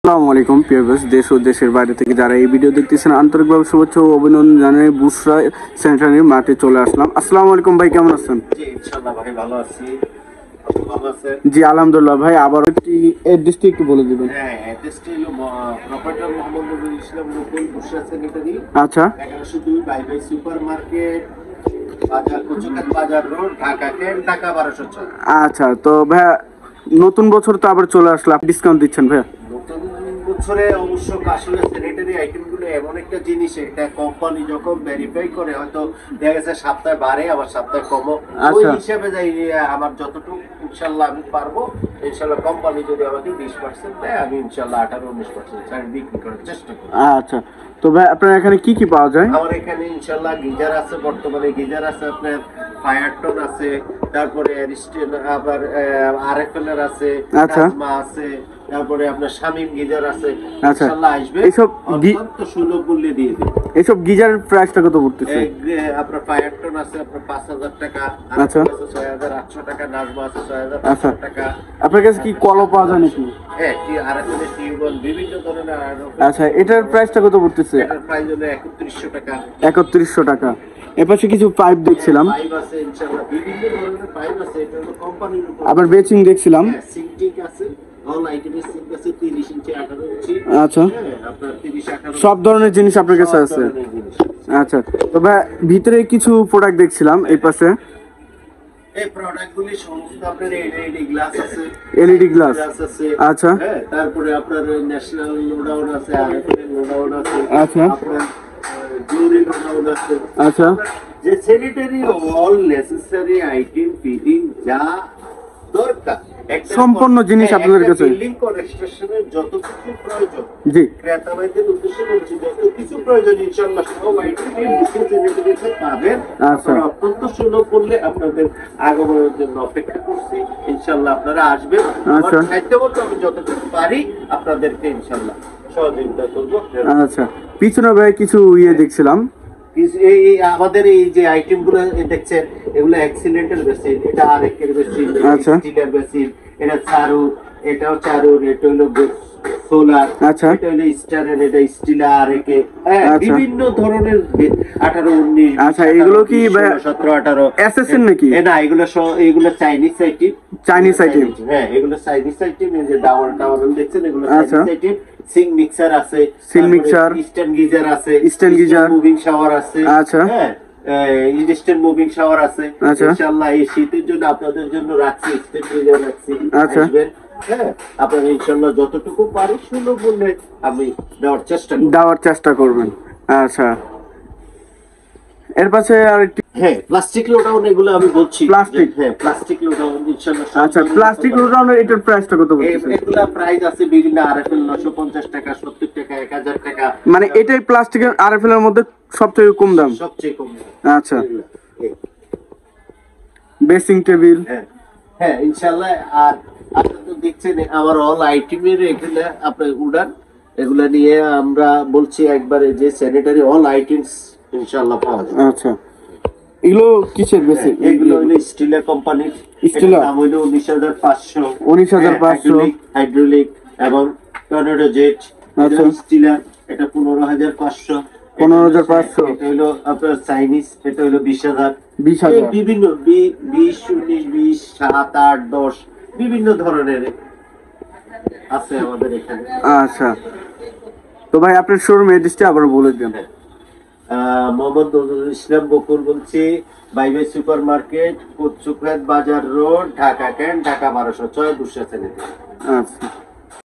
আসসালামু আলাইকুম পিয়ারস, দেশ ও দেশের বাইরে থেকে যারা এই ভিডিও দেখতেছেন আন্তরিকভাবে শুভেচ্ছা ও অভিনন্দন জানিয়ে বুশরা সেন্টারের মাঠে চলে আসলাম। আসসালামু আলাইকুম ভাই, কেমন আছেন? জি ইনশাআল্লাহ ভাই ভালো আছি। আপনি ভালো আছেন? জি আলহামদুলিল্লাহ ভাই। আবার একটি অ্যাড্রেসটি একটু বলে দিবেন। হ্যাঁ, অ্যাড্রেসটি হলো প্রোপাইটার মোহাম্মদ নজরুল ইসলাম মুকুল বুশরা সেক্রেটারি, আচ্ছা 1102 বাই বাই সুপার মার্কেট, বাজার কচুকাত বাজার রোড, ঢাকা কেন, ঢাকা 1206। আচ্ছা, তো ভাই নতুন বছর তো আবার চলে আসলাম, ডিসকাউন্ট দিচ্ছেন ভাই? নতুন বছরে অবশ্য আসলে স্যানিটারি আইটেমগুলো এমন একটা জিনিস, এটা কোম্পানি যখন ভেরিফাই করে হয়তো দেখা গেছে সপ্তাহে বাড়ে আবার সপ্তাহে কমো, ওই হিসাবে যাই আমার যতটুকু ইনশাল্লাহ আমি পারবো। ইনশাল্লাহ কোম্পানি যদি আমাকে 20% দেয়, আমি ইনশাল্লাহ 18-19% ছাড় বিক্রি করার চেষ্টা করি। আচ্ছা, তো ভাই আপনার এখানে কি কি পাওয়া যায়? আমার এখানে ইনশাল্লাহ গিজার আছে, বর্তমানে গিজার আছে, আপনার ফায়ারটন আছে, তারপরে অ্যারিস্টেল, আবার আরএফএল এর আছে, নাজমা আছে, তারপরে আপনার শামিম গিজার আছে। ইনশাআল্লাহ আসবে, এইসব অত্যন্ত সুলভ মূল্যে দিয়ে দিই। এইসব গিজারের প্রাইসটা কত পড়তেছে? আপনার ফায়ারটন আছে আপনার 5000 টাকা, আচ্ছা 6800 টাকা, নাজমা আছে 6500 টাকা। আপনার কাছে কি কল পাওয়া যায় নাকি? হ্যাঁ, কি আরএফএল এর টিউবওয়েল বিভিন্ন ধরনের। আচ্ছা, এটার প্রাইসটা কত পড়তেছে? এটার প্রাইস হলো 3100 টাকা। 3100 টাকা। এপাশে কিছু পাইপ দেখছিলাম, পাইপ আছে ইনশাআল্লাহ বিভিন্ন ধরনের পাইপ আছে, এটা হলো কোম্পানির উপর। আবার বেচিং দেখছিলাম, সিঙ্কিং আছে, অল আইটেমের সিঙ্ক আছে 30 ইঞ্চি 18 ইঞ্চি। আচ্ছা, আপনার 30-18 সব ধরনের জিনিস আপনার কাছে আছে। আচ্ছা, তবে ভিতরে কিছু প্রোডাক্ট দেখছিলাম এই পাশে। এই প্রোডাক্টগুলি সমস্ত আপনার এলইডি গ্লাস আছে, এলইডি গ্লাস আছে। আচ্ছা, তারপরে আপনার ন্যাশনাল লোডাউন আছে, আরএফএল লোডাউন আছে। আচ্ছা, আপনার জুরি লোডাউন আছে। আচ্ছা, যে sanitary all necessary item fitting যা দরকার সম্পূর্ণ জিনিস আপনাদের কাছে। বিল্ডিং কনস্ট্রাকশনের যত কিছু প্রয়োজন, জি ক্রেতা ভাইদের উদ্দেশ্যে বলছি, যত কিছু প্রয়োজন ইনশাআল্লাহ সব আইটেম এই বুকিং স্যানিটারিতে পাবেন। আচ্ছা, অত্যন্ত সুলভ করলে আপনাদের আগমনের জন্য অপেক্ষা করছি। ইনশাআল্লাহ আপনারা আসবেন। আচ্ছা, সাহায্য করতে আমি যতটুকু পারি আপনাদেরকে ইনশাআল্লাহ সহযোগিতা করব। আচ্ছা, পিছনে ভাই কিছু দেখছিলাম, এই আমাদের এই যে আইটেম গুলো দেখছেন, এগুলো এক্সিলেন্টের বেসিন, এটা আরেকের বেসিন, স্টিলের বেসিন, এটা চারু, এটাও চারু, এটা হলো সোলার, আচ্ছা, এটা হলো স্টারের, এটা স্টিল আরেকে, বিভিন্ন ধরনের 18-19। আচ্ছা, এগুলো কি 17-18 এসএসএন নাকি? না, এগুলো চাইনিজ আইটেম। চাইনিজ আইটেম, হ্যাঁ, এগুলো চাইনিজ আইটেম। এই যে ডাবল দেখছেন, এগুলো চাইনিজ আইটেম। সিং মিক্সার আছে, সিং মিক্সার, স্ট্যান্ড গিজার আছে, স্ট্যান্ড গিজার, মুভিং শাওয়ার আছে। আচ্ছা, হ্যাঁ, ইনস্ট্যান্ট মুভিং শাওয়ার আছে। আচ্ছা, ইনশাআল্লাহ এই শীতের জন্য আপনাদের জন্য রাখছি, স্ট্যান্ড গিজার রাখছি। আচ্ছা, হ্যাঁ, আপনারা ইনশাআল্লাহ যতটুকু পারি সুলভ মূল্যে আমি দেওয়ার চেষ্টা করবেন। আচ্ছা, এর পাশে আরেকটি, হ্যাঁ, প্লাস্টিক লোডাউন, এগুলো আমি বলছি প্লাস্টিক। হ্যাঁ, প্লাস্টিক লোডাউন ইনশাআল্লাহ। আচ্ছা, প্লাস্টিক লোডাউনের এটার প্রাইসটা কত পড়ছে? এগুলা প্রাইস আছে বিভিন্ন, আরএফএল 950 টাকা, 70 টাকা, 1000 টাকা। মানে এটাই প্লাস্টিকের আরএফএল এর মধ্যে সবচেয়ে কম দাম? সবচেয়ে কম। আচ্ছা, বেসিং টেবিল, হ্যাঁ ইনশাআল্লাহ। আর আপনি তো দেখছেন আমার অল আইটেমের এগুলা আপনার উড়ান, এগুলা নিয়ে আমরা বলছি একবারে যে স্যানিটারি অল আইটেমস ইনশাআল্লাহ পাওয়া যায়। আচ্ছা, এগুলো কিসের বেসিং? এগুলো হলো স্টিলের কোম্পানির। স্টিলের দাম হলো 19500। 19500 হাইড্রোলিক এবং টর্নেডো জেট। আচ্ছা, স্টিলার, এটা 15500। 15500। এটা হলো আপনার চাইনিজ, এটা হলো 20000। বিভিন্ন 20, 19, 20, 7, 8, 10 বিভিন্ন ধরনের আছে আমাদের এখানে। আচ্ছা, তো ভাই আপনার শোরুম অ্যাড্রেসটা আবার বলে দেন। মোহাম্মদ নজরুল ইসলাম বকুল বলছি, বাই বাই সুপার মার্কেট, কচুকাত বাজার রোড, ঢাকা কেন, ঢাকা 1206 বুশরা সেন্টার। আচ্ছা।